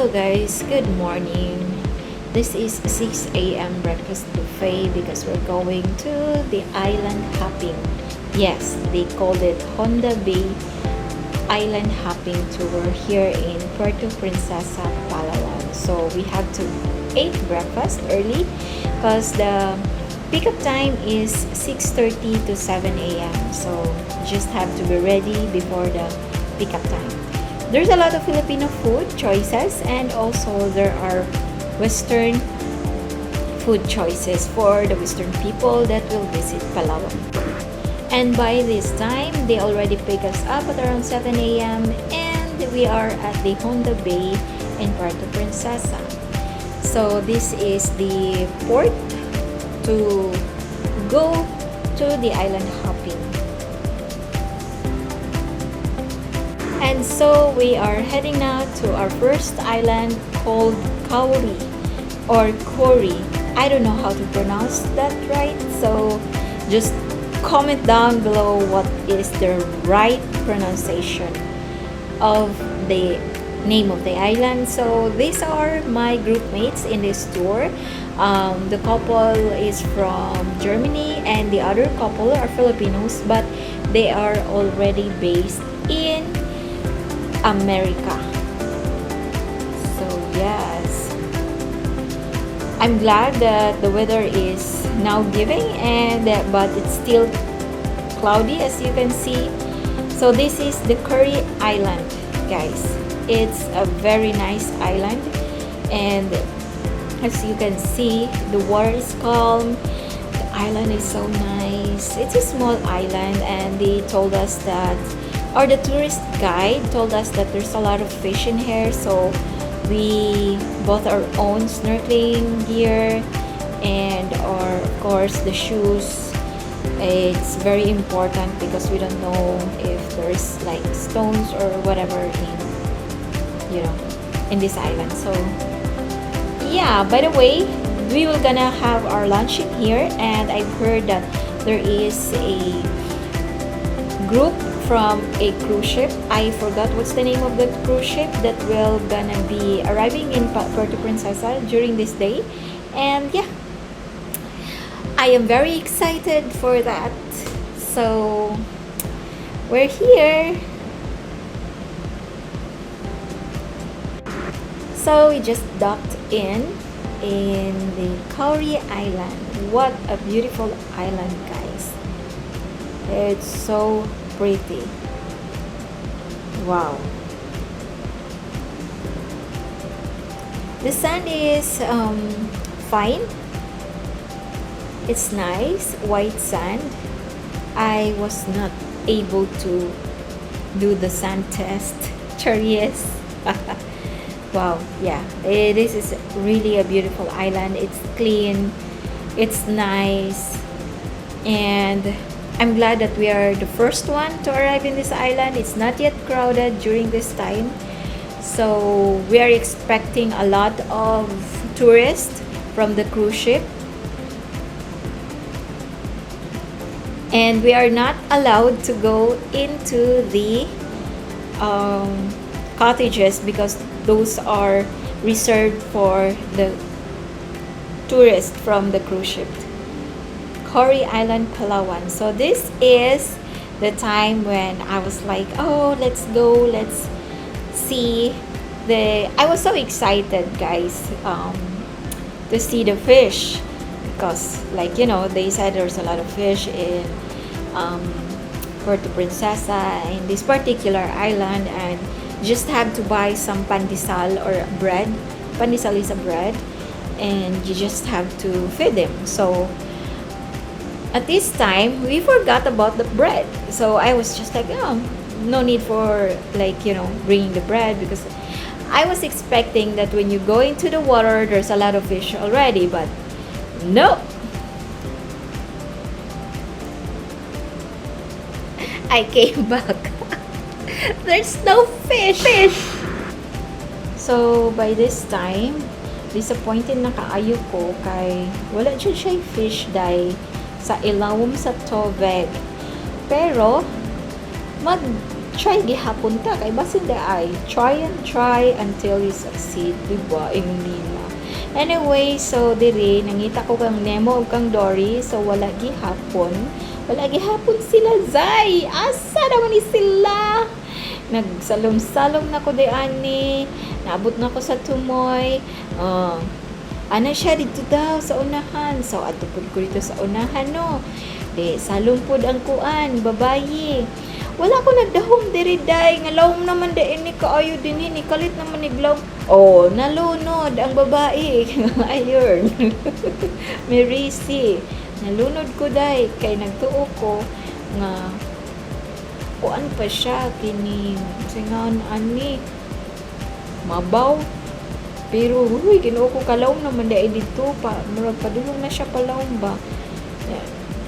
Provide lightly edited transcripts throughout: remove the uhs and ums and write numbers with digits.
guys, good morning. This is 6 a.m. breakfast buffet because we're going to the island hopping. Yes, they called it Honda Bay Island Hopping Tour here in Puerto Princesa, Palawan. So we have to eat breakfast early because the pickup time is 6:30 to 7 a.m. So just have to be ready before the pickup time. There's a lot of Filipino food choices and also there are Western food choices for the Western people that will visit Palawan. And by this time, they already pick us up at around 7 a.m. and we are at the Honda Bay in Puerto Princesa. So this is the port to go to the island hopping. And so we are heading now to our first island called Kauri or Kori. I don't know how to pronounce that right, so just comment down below what is the right pronunciation of the name of the island. So these are my group mates in this tour. The couple is from Germany and the other couple are Filipinos, but they are already based in America. So yes, I'm glad that the weather is now giving but it's still cloudy as you can see. So this is the Curry Island, guys. It's a very nice island and as you can see the water is calm. The island is so nice. It's a small island and they told us that the tourist guide told us that there's a lot of fish in here, so we bought our own snorkeling gear and of course the shoes. It's very important because we don't know if there's like stones or whatever in this island. So yeah, by the way, we were gonna have our lunch in here and I've heard that there is a group from a cruise ship. I forgot what's the name of the cruise ship that will gonna be arriving in Puerto Princesa during this day. And yeah, I am very excited for that. So we're here. So we just docked in the Kauri Island. What a beautiful island, guys. It's so pretty. Wow. The sand is fine. It's nice white sand. I was not able to do the sand test. Curious. Wow, yeah, this is really a beautiful island. It's clean, it's nice, and I'm glad that we are the first one to arrive in this island. It's not yet crowded during this time, so we are expecting a lot of tourists from the cruise ship, and we are not allowed to go into the cottages because those are reserved for the tourists from the cruise ship. Kori Island, Palawan. So this is the time when I was like, oh, let's go, let's see I was so excited, guys, to see the fish because they said there's a lot of fish in Puerto Princesa in this particular island, and just have to buy some pandesal or bread. Pandesal is a bread and you just have to feed them. So at this time we forgot about the bread, so I was just like, oh, no need for bringing the bread because I was expecting that when you go into the water there's a lot of fish already, but no. I came back. There's no fish. So by this time disappointed na kaayo ko kay wala dyan siya fish dye sa ilawom sa tubig. Pero try gihapon ta kay basin da ay try and try until you succeed, diba? Ingon nila. Anyway, so diri nangita ko kang Nemo ug kang Dory, so wala gihapon sila, Zay. Asa naman ni sila? Nagsalom-salom na ko di ani, naabot na ko sa tumoy. Ana siya dito daw sa unahan, so atupod ko dito sa unahan, no. Di salom pod ang kuan babayi. Wala ko nagdahom diri day, nga lawom naman da ini kaayo din ni kalit naman ni glaw. Oh, nalunod ang babae. Ayun. Merisi. Nalunod ko day kay nagtuo ko nga kuan pa siya kini singaon ani mabaw. Pero huy Ginoo ko kalawom naman day dito pa murag padulong na siya palawom ba.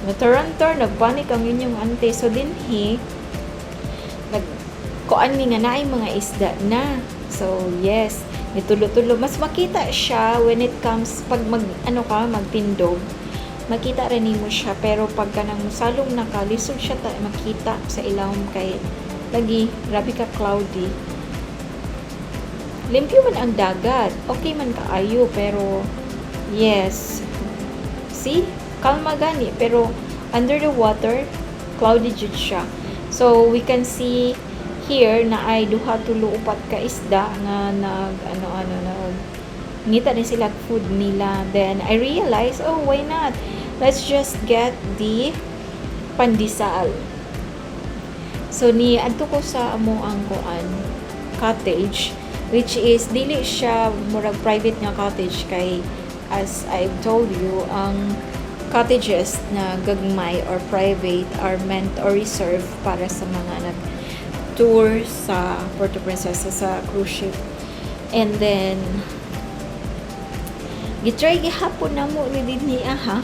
Natarantar nagpanik ang inyong ante, so dinhi kuan mi nga naay mga isda na. So yes, nitulo-tulo mas makita siya when it comes pag magtindog. Makita rin mo siya, pero pagka nang musalong na ka, lisod siya makita sa ilawom kay lagi grabe ka cloudy. Limpyo man ang dagat, okay man kaayo, pero yes, see, kalma gani, pero under the water cloudy jud siya. So we can see here na ay duha tulo upat ka isda nga nag ngita din sila food nila. Then I realized, oh why not, let's just get the pandesal. So ni adto ko sa amo ang kuan cottage, which is dili siya murag private nga cottage kay as I've told you, ang cottages na gagmay or private are meant or reserved para sa mga nag tour sa Puerto Princesa sa cruise ship. And then gitry gihapon namo ni dinhi ha.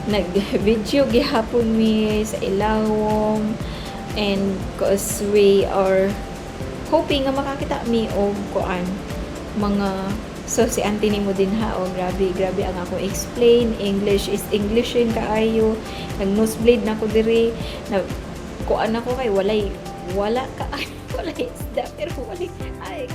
Nag-video gihapon mi sa ilawom, and cause we are hoping nga makakita mi og kuan mga, so si auntie nimo din ha, o grabe ang ako explain, English is English rin kaayo, nag-nosebleed na ko diri, na kuan ako kay wala isda, pero wala explain.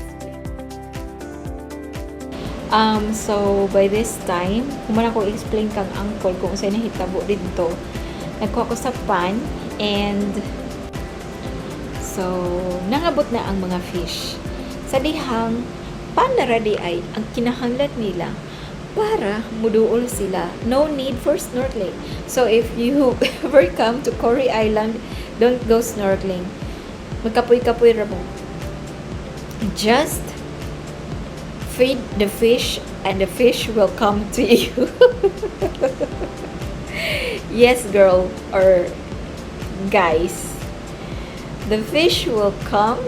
So by this time, kumana ko explain kang uncle kung saan nahitabo dito. Nagkuha ko sa pan, and so nangabot na ang mga fish. Sa dihang pan na ready ay ang kinahanglan nila para muduol sila. No need for snorkeling. So if you ever come to Cory Island, don't go snorkeling. Magkapoy-kapoy ra mo. Just feed the fish and the fish will come to you. Yes, girl or guys. The fish will come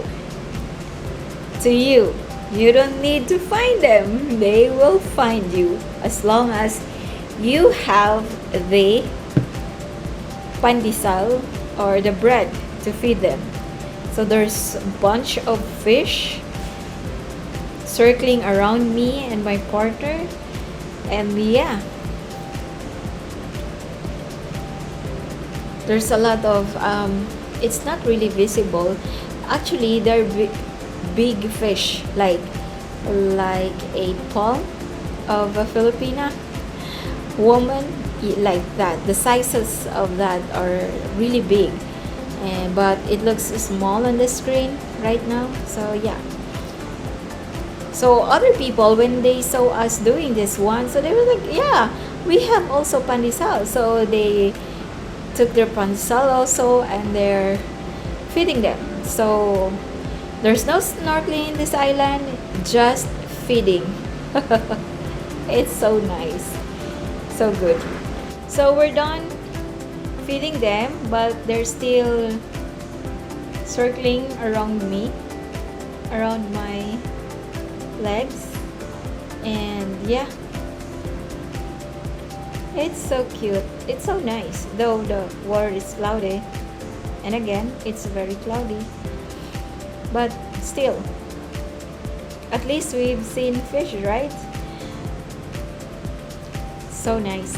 to you. You don't need to find them. They will find you as long as you have the pandesal or the bread to feed them. So there's a bunch of fish circling around me and my partner, and yeah, there's a lot of it's not really visible. Actually, they're big fish, like a palm of a Filipina woman, like that. The sizes of that are really big, but it looks small on the screen right now. So yeah. So other people, when they saw us doing this one, so they were like, yeah, we have also pandesal. So they took their pandesal also, and they're feeding them. So there's no snorkeling in this island, just feeding. It's so nice, so good. So we're done feeding them, but they're still circling around me, around my legs, and yeah, it's so cute, it's so nice, though the water is cloudy, and again it's very cloudy, but still at least we've seen fish, right? So nice.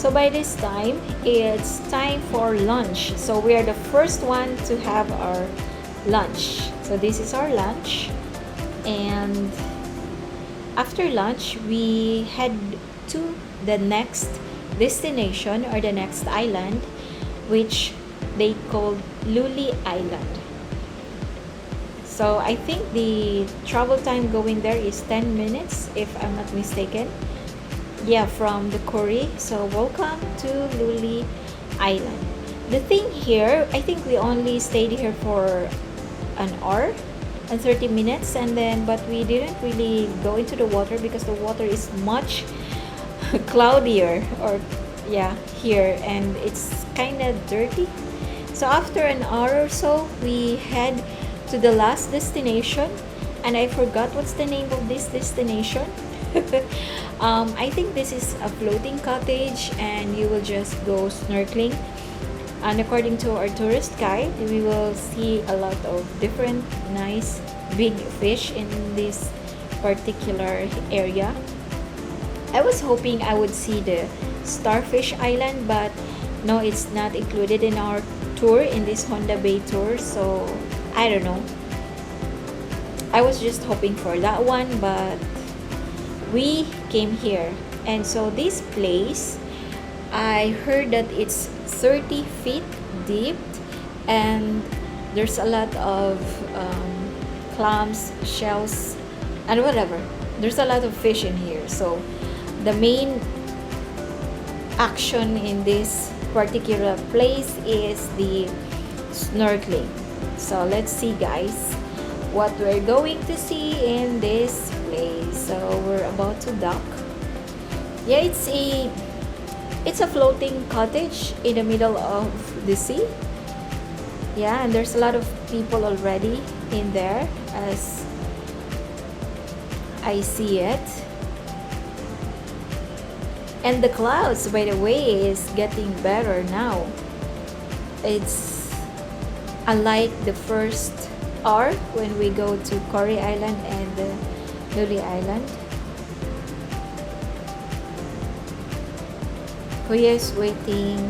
So by this time, it's time for lunch. So we are the first one to have our lunch. So this is our lunch. And after lunch, we head to the next destination or the next island, which they called Luli Island. So I think the travel time going there is 10 minutes, if I'm not mistaken. Yeah, from the Korea. So welcome to Luli Island. The thing here, I think we only stayed here for an hour and 30 minutes, and then but we didn't really go into the water because the water is much cloudier, or yeah, here, and it's kind of dirty. So after an hour or so, we head to the last destination, and I forgot what's the name of this destination. I think this is a floating cottage, and you will just go snorkeling. And according to our tourist guide, we will see a lot of different nice big fish in this particular area. I was hoping I would see the Starfish Island, but no, it's not included in our tour, in this Honda Bay tour. So I don't know. I was just hoping for that one, but we came here. And so this place, I heard that it's 30 feet deep, and there's a lot of clams, shells, and whatever. There's a lot of fish in here. So the main action in this particular place is the snorkeling. So let's see, guys, what we're going to see in this place. So we're about to dock. Yeah, it's a floating cottage in the middle of the sea. Yeah, and there's a lot of people already in there as I see it. And the clouds, by the way, is getting better now. It's unlike the first hour when we go to Cory Island and the Luli Island. Kuya is waiting.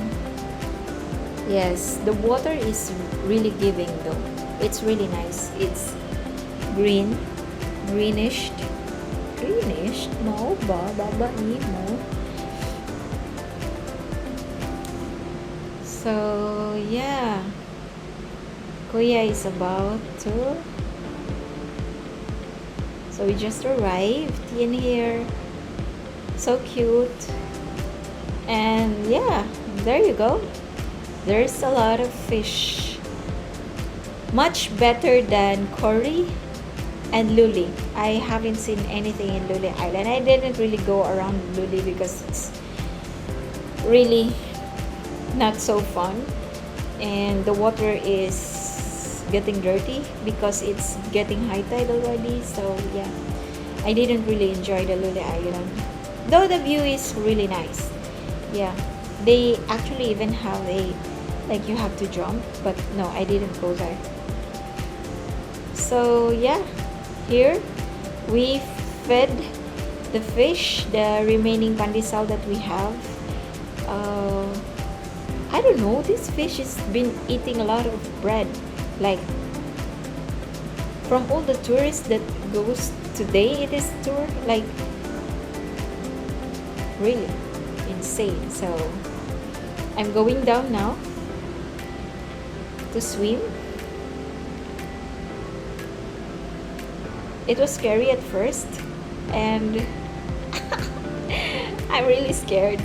Yes, the water is really giving though. It's really nice. It's greenish. Mo ba ni mo. So yeah, Kuya is about to. So we just arrived in here. So cute. And yeah, there you go. There's a lot of fish. Much better than Cory and Luli. I haven't seen anything in Luli Island. I didn't really go around Luli because it's really not so fun, and the water is getting dirty because it's getting high tide already. So yeah, I didn't really enjoy the Luli Island, though the view is really nice. Yeah, they actually even have a, like, you have to jump, but no, I didn't go there. So yeah, here we fed the fish the remaining pandesal that we have. I don't know, this fish has been eating a lot of bread. Like, from all the tourists that goes today in this tour, like, really insane. So I'm going down now to swim. It was scary at first, and I'm really scared.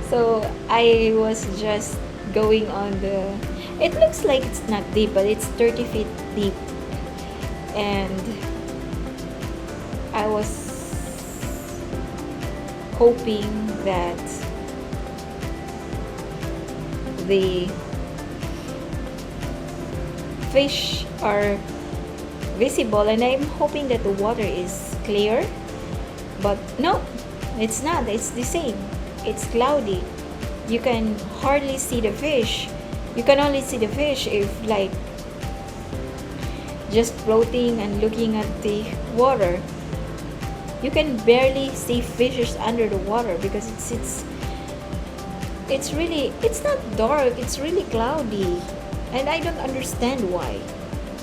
So I was just going on the, it looks like it's not deep, but it's 30 feet deep. And I was hoping that the fish are visible, and I'm hoping that the water is clear, but no, it's not. It's the same. It's cloudy. You can hardly see the fish. You can only see the fish if, like, just floating and looking at the water. You can barely see fishes under the water because it's it's not dark, it's really cloudy. And I don't understand why.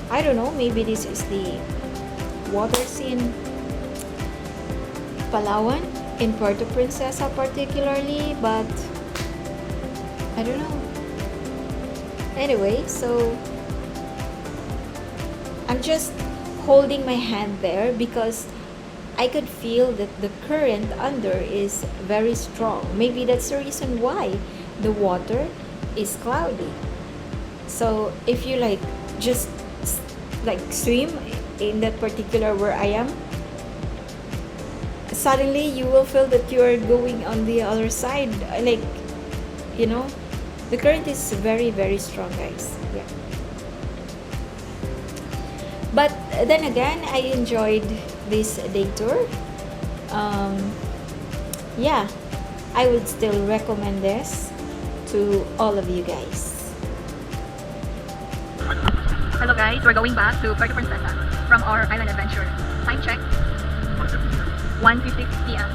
I don't know, maybe this is the water scene Palawan in Puerto Princesa particularly, but I don't know. Anyway, so I'm just holding my hand there because I could feel that the current under is very strong. Maybe that's the reason why the water is cloudy. So if you like just like swim in that particular where I am, suddenly you will feel that you are going on the other side. Like, you know, the current is very, very strong, guys. Yeah. But then again, I enjoyed this day tour. Yeah, I would still recommend this to all of you guys. Hello guys, we're going back to Puerto Princesa from our island adventure. Time check, 1:50 p.m.